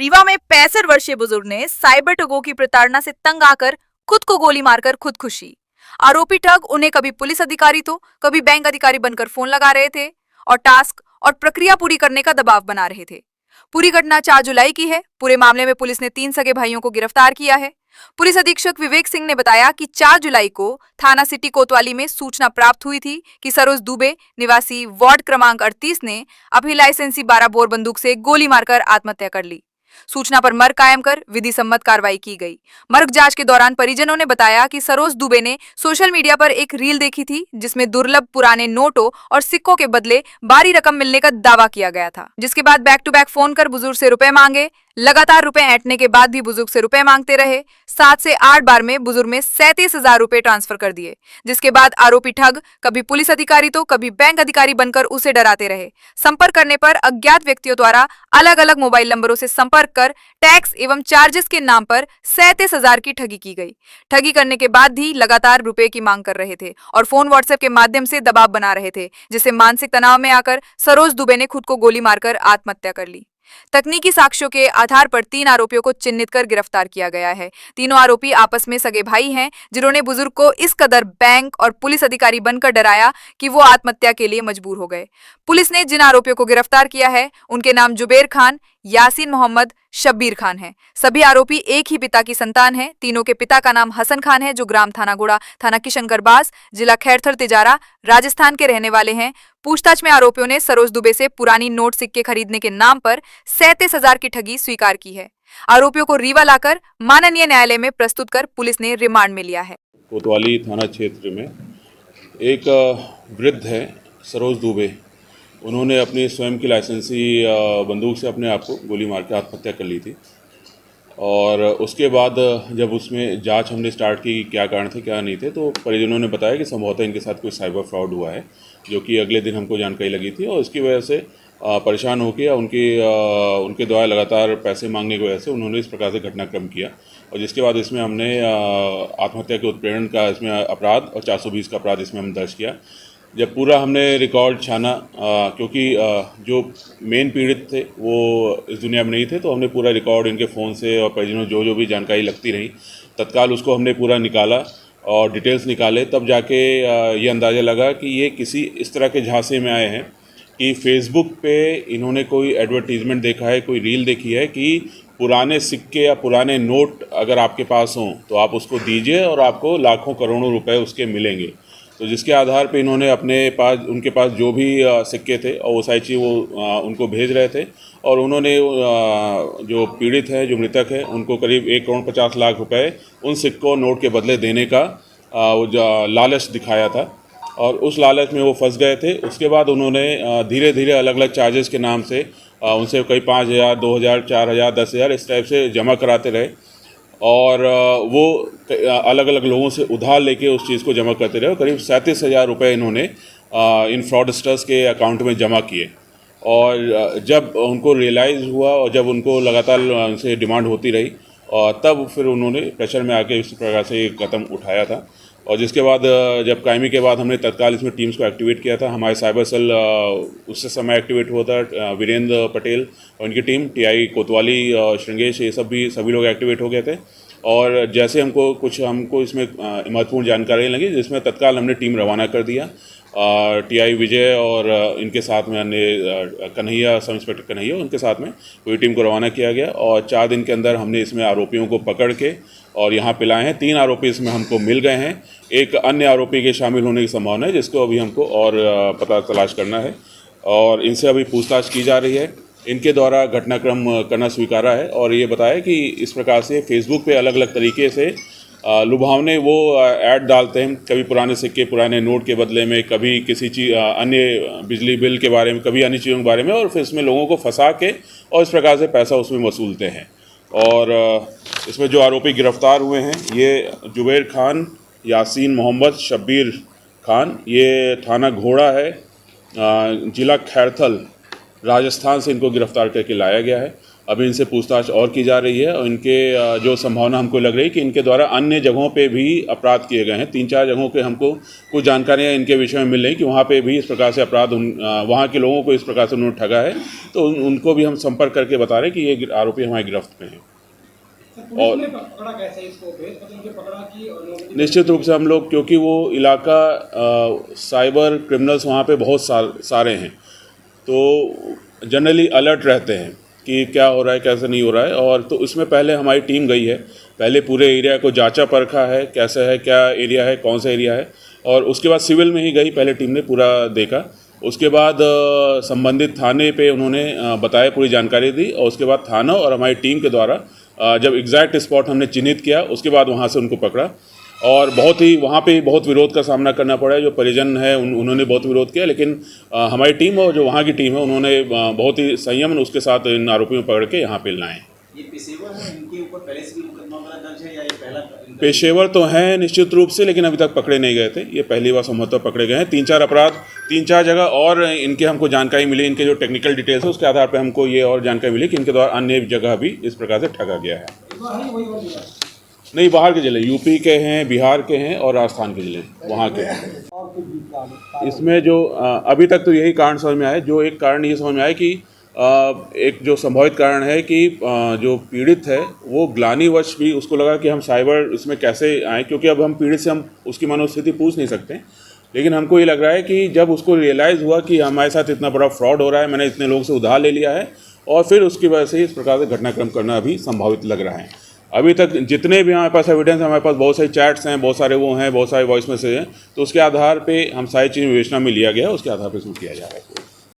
रीवा में 65 वर्षीय बुजुर्ग ने साइबर ठगों की प्रताड़ना से तंग आकर खुद को गोली मारकर खुदकुशी। आरोपी ठग उन्हें कभी पुलिस अधिकारी तो कभी बैंक अधिकारी बनकर फोन लगा रहे थे और टास्क और प्रक्रिया पूरी करने का दबाव बना रहे थे। पूरी घटना 4 जुलाई की है। पूरे मामले में पुलिस ने 3 सगे भाइयों को गिरफ्तार किया है। पुलिस अधीक्षक विवेक सिंह ने बताया कि 4 जुलाई को थाना सिटी कोतवाली में सूचना प्राप्त हुई थी कि सरोज दुबे निवासी वार्ड क्रमांक 38 ने अपनी लाइसेंसी 12 बोर बंदूक से गोली मारकर आत्महत्या कर ली। सूचना पर मर्ग कायम कर विधि सम्मत कार्रवाई की गई। मर्ग जांच के दौरान परिजनों ने बताया कि सरोज दुबे ने सोशल मीडिया पर एक रील देखी थी जिसमें दुर्लभ पुराने नोटों और सिक्कों के बदले भारी रकम मिलने का दावा किया गया था, जिसके बाद बैक टू बैक फोन कर बुजुर्ग से रुपए मांगे। लगातार रुपए ऐंठने के बाद भी बुजुर्ग से रुपए मांगते रहे। 7 से 8 बार में बुजुर्ग में 37,000 रुपए ट्रांसफर कर दिए, जिसके बाद आरोपी ठग कभी पुलिस अधिकारी तो कभी बैंक अधिकारी बनकर उसे डराते रहे। संपर्क करने पर अज्ञात व्यक्तियों द्वारा अलग अलग मोबाइल नंबरों से संपर्क कर टैक्स एवं चार्जेस के नाम पर 37,000 की ठगी की गई। ठगी करने के बाद भी लगातार रुपए की मांग कर रहे थे और फोन व्हाट्सएप के माध्यम से दबाव बना रहे थे, जिससे मानसिक तनाव में आकर सरोज दुबे ने खुद को गोली मारकर आत्महत्या कर ली। तकनीकी साक्ष्यों के आधार पर 3 आरोपियों को चिन्हित कर गिरफ्तार किया गया है। तीनों आरोपी आपस में सगे भाई हैं, जिन्होंने बुजुर्ग को इस कदर बैंक और पुलिस अधिकारी बनकर डराया कि वो आत्महत्या के लिए मजबूर हो गए। पुलिस ने जिन आरोपियों को गिरफ्तार किया है उनके नाम जुबेर खान, यासीन मोहम्मद, शब्बीर खान है। सभी आरोपी एक ही पिता की संतान हैं। तीनों के पिता का नाम हसन खान है, जो ग्राम थानागुड़ा, थाना किशनगढ़बाज, जिला खैरथर तिजारा, राजस्थान के रहने वाले हैं। पूछताछ में आरोपियों ने सरोज दुबे से पुरानी नोट सिक्के खरीदने के नाम पर 37,000 की ठगी स्वीकार की है। आरोपियों को रीवा लाकर माननीय न्यायालय में प्रस्तुत कर पुलिस ने रिमांड में लिया है। कोतवाली थाना क्षेत्र में एक वृद्ध है सरोज दुबे, उन्होंने अपनी स्वयं की लाइसेंसी बंदूक से अपने आप को गोली मार के आत्महत्या कर ली थी। और उसके बाद जब उसमें जांच हमने स्टार्ट की क्या कारण थे क्या नहीं थे, तो परिजनों ने बताया कि संभवतः इनके साथ कोई साइबर फ्रॉड हुआ है, जो कि अगले दिन हमको जानकारी लगी थी। और उसकी वजह से परेशान होकर उनके द्वारा लगातार पैसे मांगने की वजह से उन्होंने इस प्रकार से घटनाक्रम किया। और जिसके बाद इसमें हमने आत्महत्या के उत्प्रेरण का इसमें अपराध और 420 का अपराध इसमें हम दर्ज किया। जब पूरा हमने रिकॉर्ड छाना, क्योंकि जो मेन पीड़ित थे वो इस दुनिया में नहीं थे, तो हमने पूरा रिकॉर्ड इनके फ़ोन से और परिजनों जो भी जानकारी लगती रही तत्काल उसको हमने पूरा निकाला और डिटेल्स निकाले। तब जाके ये अंदाज़ा लगा कि ये किसी इस तरह के झांसे में आए हैं कि फेसबुक पे इन्होंने कोई एडवर्टीज़मेंट देखा है, कोई रील देखी है कि पुराने सिक्के या पुराने नोट अगर आपके पास हों तो आप उसको दीजिए और आपको लाखों करोड़ों रुपए उसके मिलेंगे। तो जिसके आधार पे इन्होंने उनके पास जो भी सिक्के थे और वो सारी चीज़ वो उनको भेज रहे थे। और उन्होंने जो पीड़ित है, जो मृतक है, उनको करीब 1,50,00,000 रुपए उन सिक्कों नोट के बदले देने का लालच दिखाया था और उस लालच में वो फंस गए थे। उसके बाद उन्होंने धीरे धीरे अलग अलग चार्जेस के नाम से उनसे कई 5,000, 2,000, 4,000, 10,000 इस टाइप से जमा कराते रहे और वो अलग अलग लोगों से उधार लेके उस चीज़ को जमा करते रहे। करीब 37,000 रुपये इन्होंने इन फ्रॉडस्टर्स के अकाउंट में जमा किए। और जब उनको रियलाइज़ हुआ और जब उनको लगातार उनसे डिमांड होती रही और तब फिर उन्होंने प्रेशर में आके इस प्रकार से ये कदम उठाया था। और जिसके बाद जब कायमी के बाद हमने तत्काल इसमें टीम्स को एक्टिवेट किया था। हमारे साइबर सेल उस समय एक्टिवेट हुआ था, वीरेंद्र पटेल और उनकी टीम, टीआई कोतवाली, श्रृंगेश, ये सभी लोग एक्टिवेट हो गए थे। और जैसे हमको इसमें महत्वपूर्ण जानकारी लगी, जिसमें तत्काल हमने टीम रवाना कर दिया। टीआई विजय और इनके साथ में अन्य कन्हैया, सब इंस्पेक्टर कन्हैया, उनके साथ में पूरी टीम को रवाना किया गया और 4 दिन के अंदर हमने इसमें आरोपियों को पकड़ के और यहाँ पे लाए हैं। 3 आरोपी इसमें हमको मिल गए हैं। एक अन्य आरोपी के शामिल होने की संभावना है, जिसको अभी हमको और पता तलाश करना है और इनसे अभी पूछताछ की जा रही है। इनके द्वारा घटनाक्रम करना स्वीकारा है और ये बताया कि इस प्रकार से फेसबुक पे अलग अलग तरीके से लुभावने वो ऐड डालते हैं, कभी पुराने सिक्के, पुराने नोट के बदले में, कभी किसी चीज़ अन्य बिजली बिल के बारे में, कभी अन्य चीज़ों के बारे में, और फिर इसमें लोगों को फंसा के और इस प्रकार से पैसा उसमें वसूलते हैं। और इसमें जो आरोपी गिरफ्तार हुए हैं ये जुबेर खान, यासीन मोहम्मद, शब्बीर खान, ये थाना घोड़ा है, जिला खैरथल, राजस्थान से इनको गिरफ्तार करके लाया गया है। अभी इनसे पूछताछ और की जा रही है और इनके जो संभावना हमको लग रही है कि इनके द्वारा अन्य जगहों पे भी अपराध किए गए हैं। 3-4 जगहों के हमको कुछ जानकारियाँ इनके विषय में मिल रही कि वहाँ पे भी इस प्रकार से अपराध वहाँ के लोगों को इस प्रकार से उन्होंने ठगा है, तो उनको भी हम संपर्क करके बता रहे हैं कि ये आरोपी हमारी गिरफ्त में हैं। और पकड़ा कैसे इसको भेज बदल के पकड़ा कि और निश्चित रूप से हम लोग, क्योंकि वो इलाका साइबर क्रिमिनल्स वहाँ पे बहुत सारे हैं, तो जनरली अलर्ट रहते हैं कि क्या हो रहा है कैसे नहीं हो रहा है। और तो इसमें पहले हमारी टीम गई है, पहले पूरे एरिया को जांचा परखा है कैसे है, क्या एरिया है, कौन सा एरिया है, और उसके बाद सिविल में ही गई पहले टीम ने पूरा देखा। उसके बाद संबंधित थाने पे उन्होंने बताया, पूरी जानकारी दी, और उसके बाद थाना और हमारी टीम के द्वारा जब एग्जैक्ट स्पॉट हमने चिन्हित किया उसके बाद वहाँ से उनको पकड़ा। और बहुत ही वहाँ पे बहुत विरोध का सामना करना पड़ा है, जो परिजन है उन्होंने बहुत विरोध किया, लेकिन हमारी टीम और जो वहाँ की टीम है उन्होंने बहुत ही संयम उसके साथ इन आरोपियों को पकड़ के यहाँ पे लाए। ये पेशेवर हैं, इनके ऊपर पहले से भी मुकदमा वगैरह दर्ज है या ये पहला? पेशेवर तो हैं निश्चित रूप से, लेकिन अभी तक पकड़े नहीं गए थे, ये पहली बार संभवतः पकड़े गए हैं। 3-4 अपराध 3-4 जगह और इनके हमको जानकारी मिली, इनके जो टेक्निकल डिटेल्स है उसके आधार पर हमको ये और जानकारी मिली कि इनके द्वारा अन्य जगह भी इस प्रकार से ठगा गया है। नहीं, बाहर के जिले, यूपी के हैं, बिहार के हैं और राजस्थान के जिले वहाँ के हैं। इसमें जो अभी तक तो यही कारण समझ में आया। जो एक कारण ये समझ में आया कि एक जो संभावित कारण है कि जो पीड़ित है वो ग्लानिवश भी उसको लगा कि हम साइबर इसमें कैसे आए, क्योंकि अब हम पीड़ित से हम उसकी मनोस्थिति पूछ नहीं सकते, लेकिन हमको ये लग रहा है कि जब उसको रियलाइज़ हुआ कि हमारे साथ इतना बड़ा फ्रॉड हो रहा है, मैंने इतने लोगों से उधार ले लिया है, और फिर उसकी वजह से इस प्रकार से घटनाक्रम करना भी संभावित लग रहा है। अभी तक जितने भी हमारे पास एविडेंस, हमारे पास बहुत सारे चैट्स हैं, बहुत सारे वो हैं, बहुत सारे वॉइस मैसेज हैं, तो उसके आधार पे हम सारी चीज़ विवेचना में लिया गया है, उसके आधार पे इसमें किया जा रहा है।